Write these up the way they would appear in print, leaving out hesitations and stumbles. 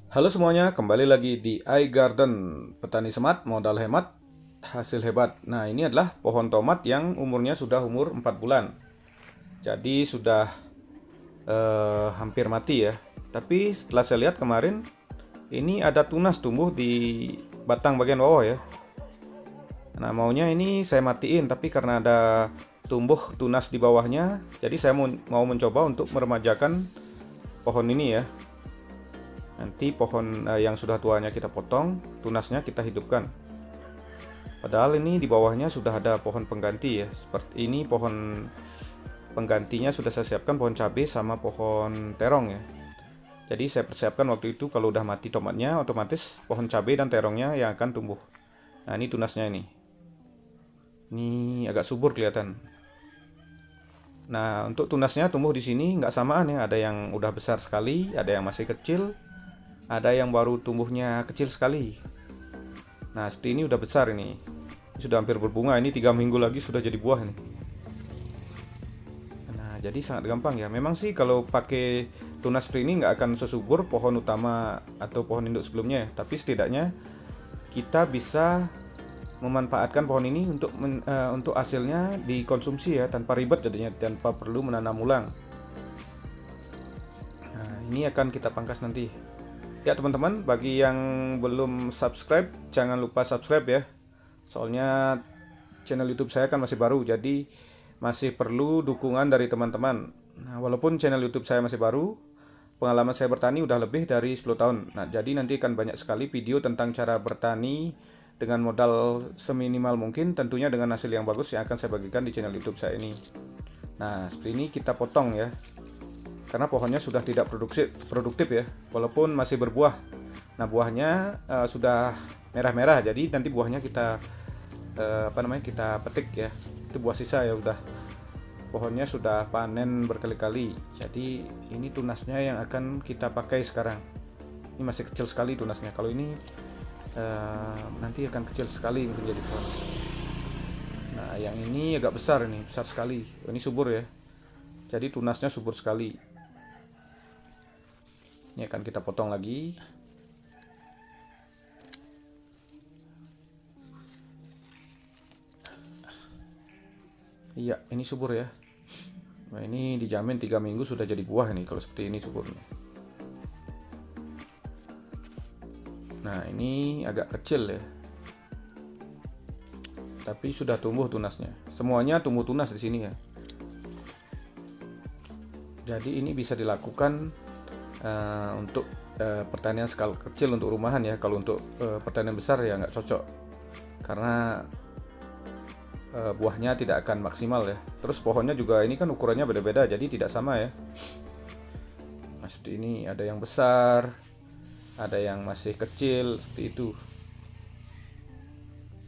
Halo semuanya, kembali lagi di iGarden. Petani semat, modal hemat, hasil hebat. Nah, ini adalah pohon tomat yang umurnya sudah umur 4 bulan. Jadi sudah hampir mati ya. Tapi setelah saya lihat kemarin, ini ada tunas tumbuh di batang bagian bawah ya. Nah, maunya ini saya matiin, tapi karena ada tumbuh tunas di bawahnya, jadi saya mau mencoba untuk meremajakan pohon ini ya. Nanti pohon yang sudah tuanya kita potong, tunasnya kita hidupkan. Padahal ini di bawahnya sudah ada pohon pengganti ya. Seperti ini pohon penggantinya sudah saya siapkan, pohon cabai sama pohon terong ya. Jadi saya persiapkan waktu itu kalau udah mati tomatnya, otomatis pohon cabai dan terongnya yang akan tumbuh. Nah, ini tunasnya ini. Ini agak subur kelihatan. Nah, untuk tunasnya tumbuh di sini nggak samaan ya. Ada yang udah besar sekali, ada yang masih kecil, ada yang baru tumbuhnya kecil sekali. Nah, seperti ini udah besar ini. Sudah hampir berbunga, ini 3 minggu lagi sudah jadi buah nih. Nah, jadi sangat gampang ya. Memang sih kalau pakai tunas seperti ini nggak akan sesubur pohon utama atau pohon induk sebelumnya ya. Tapi setidaknya kita bisa memanfaatkan pohon ini untuk hasilnya dikonsumsi ya, tanpa ribet jadinya, tanpa perlu menanam ulang. Nah, ini akan kita pangkas nanti. Ya teman-teman, bagi yang belum subscribe, jangan lupa subscribe ya. Soalnya channel YouTube saya kan masih baru, jadi masih perlu dukungan dari teman-teman. Nah, walaupun channel YouTube saya masih baru, pengalaman saya bertani udah lebih dari 10 tahun. Nah, jadi nanti akan banyak sekali video tentang cara bertani dengan modal seminimal mungkin, tentunya dengan hasil yang bagus yang akan saya bagikan di channel YouTube saya ini. Nah, seperti ini kita potong ya. Karena pohonnya sudah tidak produktif ya, walaupun masih berbuah. Nah, buahnya sudah merah-merah, jadi nanti buahnya kita kita petik ya. Itu buah sisa ya, udah pohonnya sudah panen berkali-kali. Jadi ini tunasnya yang akan kita pakai sekarang. Ini masih kecil sekali tunasnya. Kalau ini nanti akan kecil sekali mungkin jadi pohon. Nah, yang ini agak besar, ini besar sekali. Ini subur ya. Jadi tunasnya subur sekali. Ini akan kita potong lagi. Iya, ini subur ya. Nah, ini dijamin 3 minggu sudah jadi buah nih kalau seperti ini suburnya. Nah, ini agak kecil ya. Tapi sudah tumbuh tunasnya. Semuanya tumbuh tunas di sini ya. Jadi ini bisa dilakukan untuk pertanian skala kecil untuk rumahan ya. Kalau untuk pertanian besar ya nggak cocok. Karena buahnya tidak akan maksimal ya. Terus pohonnya juga ini kan ukurannya beda-beda, jadi tidak sama ya. Nah, seperti ini ada yang besar, ada yang masih kecil seperti itu.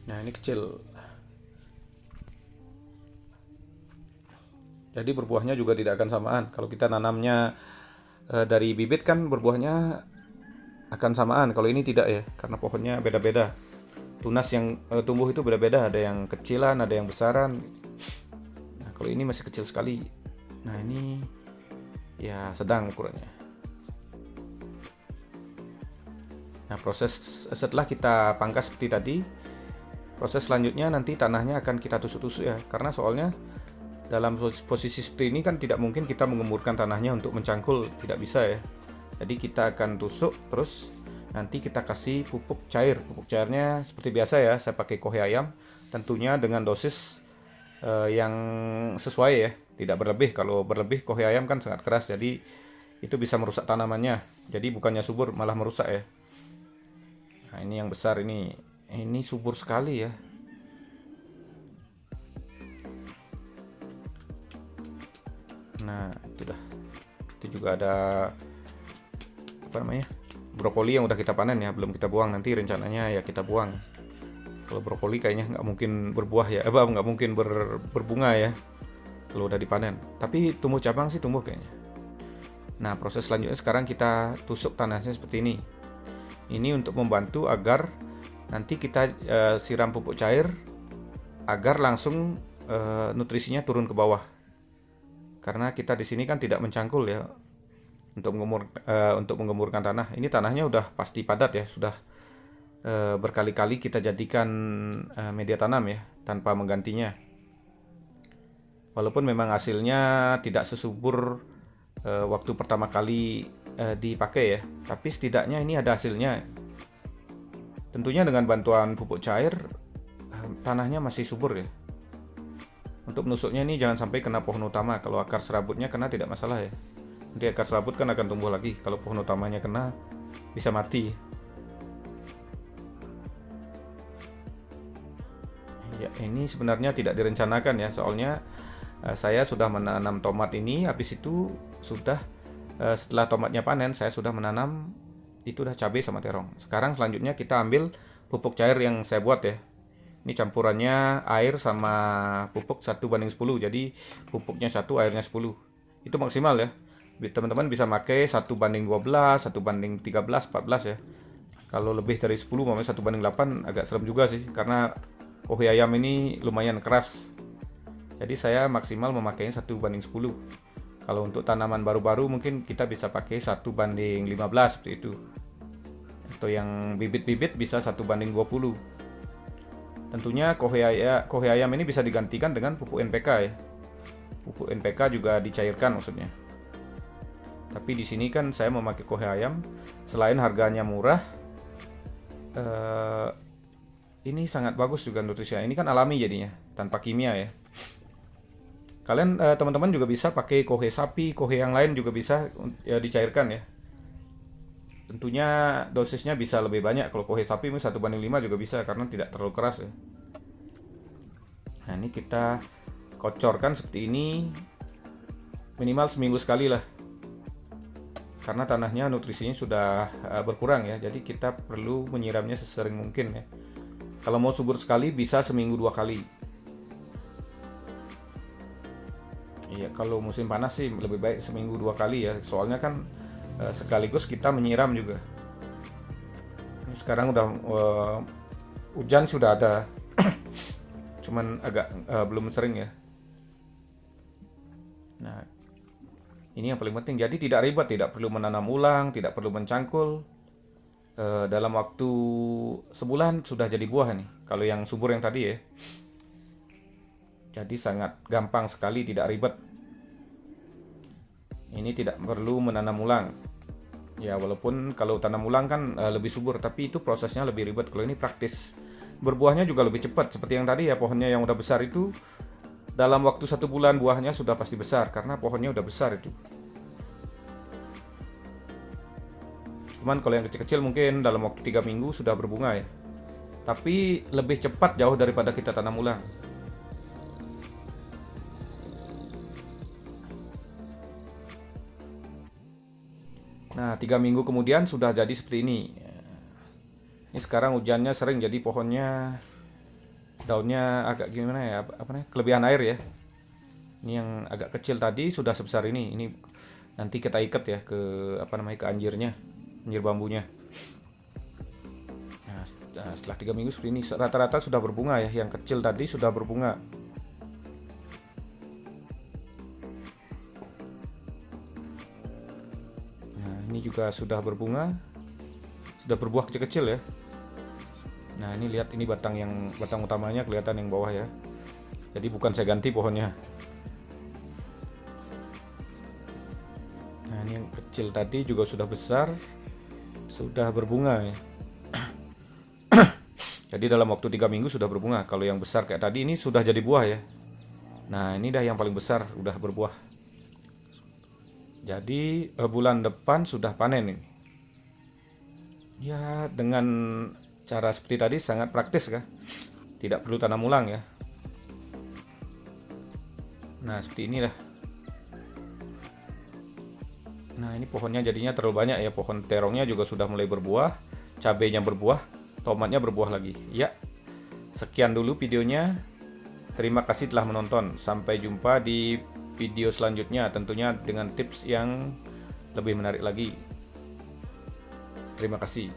Nah, ini kecil. Jadi berbuahnya juga tidak akan samaan. Kalau kita nanamnya dari bibit kan berbuahnya akan samaan. Kalau ini tidak ya, karena pohonnya beda-beda. Tunas yang tumbuh itu beda-beda. Ada yang kecilan, ada yang besaran. Nah, kalau ini masih kecil sekali. Nah, ini ya sedang ukurannya. Nah, proses setelah kita pangkas seperti tadi, proses selanjutnya nanti tanahnya akan kita tusuk-tusuk ya. Karena soalnya dalam posisi seperti ini kan tidak mungkin kita mengemburkan tanahnya untuk mencangkul, tidak bisa ya. Jadi kita akan tusuk, terus nanti kita kasih pupuk cair. Pupuk cairnya seperti biasa ya, saya pakai kohe ayam, tentunya dengan dosis yang sesuai ya, tidak berlebih. Kalau berlebih kohe ayam kan sangat keras, jadi itu bisa merusak tanamannya. Jadi bukannya subur malah merusak ya. Nah, ini yang besar ini subur sekali ya. Nah, itu dah. Itu juga ada apa namanya? Brokoli yang udah kita panen ya, belum kita buang. Nanti rencananya ya kita buang. Kalau brokoli kayaknya nggak mungkin berbuah ya, nggak mungkin berbunga ya kalau udah dipanen. Tapi tumbuh cabang sih tumbuh kayaknya. Nah, proses selanjutnya sekarang kita tusuk tanahnya seperti ini. Ini untuk membantu agar nanti kita siram pupuk cair agar langsung nutrisinya turun ke bawah. Karena kita di sini kan tidak mencangkul ya. untuk menggemburkan tanah. Ini tanahnya udah pasti padat ya, sudah berkali-kali kita jadikan media tanam ya tanpa menggantinya. Walaupun memang hasilnya tidak sesubur waktu pertama kali dipakai ya, tapi setidaknya ini ada hasilnya. Tentunya dengan bantuan pupuk cair tanahnya masih subur ya. Untuk menusuknya ini jangan sampai kena pohon utama. Kalau akar serabutnya kena tidak masalah ya. Nanti akar serabut kan akan tumbuh lagi. Kalau pohon utamanya kena bisa mati. Ya, ini sebenarnya tidak direncanakan ya, soalnya saya sudah menanam tomat ini, habis itu sudah setelah tomatnya panen saya sudah menanam itu udah cabai sama terong. Sekarang selanjutnya kita ambil pupuk cair yang saya buat ya. Ini campurannya air sama pupuk 1:10. Jadi pupuknya 1, airnya 10. Itu maksimal ya. Teman-teman bisa pakai 1:12, 1:13, 14 ya. Kalau lebih dari 10, mau 1:8 agak serem juga sih, karena kohe ayam ini lumayan keras. Jadi saya maksimal memakainya 1:10. Kalau untuk tanaman baru-baru mungkin kita bisa pakai 1:15 seperti itu. Atau yang bibit-bibit bisa 1:20. Tentunya kohe ayam ini bisa digantikan dengan pupuk NPK ya. Pupuk NPK juga dicairkan maksudnya. Tapi di sini kan saya memakai kohe ayam, selain harganya murah, ini sangat bagus juga nutrisinya. Ini kan alami jadinya, tanpa kimia ya. Kalian teman-teman juga bisa pakai kohe sapi, kohe yang lain juga bisa ya, dicairkan ya. Tentunya dosisnya bisa lebih banyak. Kalau kohe sapi 1:5 juga bisa karena tidak terlalu keras ya. Nah, ini kita kocorkan seperti ini minimal seminggu sekali lah. Karena tanahnya nutrisinya sudah berkurang ya. Jadi kita perlu menyiramnya sesering mungkin ya. Kalau mau subur sekali bisa seminggu 2 kali. Iya, kalau musim panas sih lebih baik seminggu 2 kali ya. Soalnya kan sekaligus kita menyiram juga. Ini sekarang udah hujan sudah ada, cuman agak belum sering ya. Nah, ini yang paling penting. Jadi tidak ribet, tidak perlu menanam ulang, tidak perlu mencangkul. Dalam waktu sebulan sudah jadi buah nih. Kalau yang subur yang tadi ya. Jadi sangat gampang sekali, tidak ribet. Ini tidak perlu menanam ulang. Ya, walaupun kalau tanam ulang kan lebih subur, tapi itu prosesnya lebih ribet. Kalau ini praktis. Berbuahnya juga lebih cepat. Seperti yang tadi ya, pohonnya yang udah besar itu dalam waktu 1 bulan buahnya sudah pasti besar karena pohonnya udah besar itu. Cuman kalau yang kecil-kecil mungkin dalam waktu 3 minggu sudah berbunga ya. Tapi lebih cepat jauh daripada kita tanam ulang. Nah, 3 minggu kemudian sudah jadi seperti ini. Ini sekarang hujannya sering, jadi pohonnya daunnya agak gimana ya, kelebihan air ya. Ini yang agak kecil tadi sudah sebesar ini. Ini nanti kita ikat ya ke ke anjir bambunya. Nah, setelah 3 minggu seperti ini rata-rata sudah berbunga ya. Yang kecil tadi sudah berbunga. Ini juga sudah berbunga, sudah berbuah kecil-kecil ya. Nah, ini lihat, ini batang utamanya kelihatan yang bawah ya. Jadi bukan saya ganti pohonnya. Nah, ini yang kecil tadi juga sudah besar, sudah berbunga ya. Jadi dalam waktu 3 minggu sudah berbunga. Kalau yang besar kayak tadi ini sudah jadi buah ya. Nah, ini dah yang paling besar udah berbuah. Jadi bulan depan sudah panen ini. Ya, dengan cara seperti tadi sangat praktis kan. Tidak perlu tanam ulang ya. Nah, seperti inilah. Nah, ini pohonnya jadinya terlalu banyak ya. Pohon terongnya juga sudah mulai berbuah, cabainya berbuah, tomatnya berbuah lagi. Ya, sekian dulu videonya. Terima kasih telah menonton. Sampai jumpa di video selanjutnya, tentunya dengan tips yang lebih menarik lagi. Terima kasih.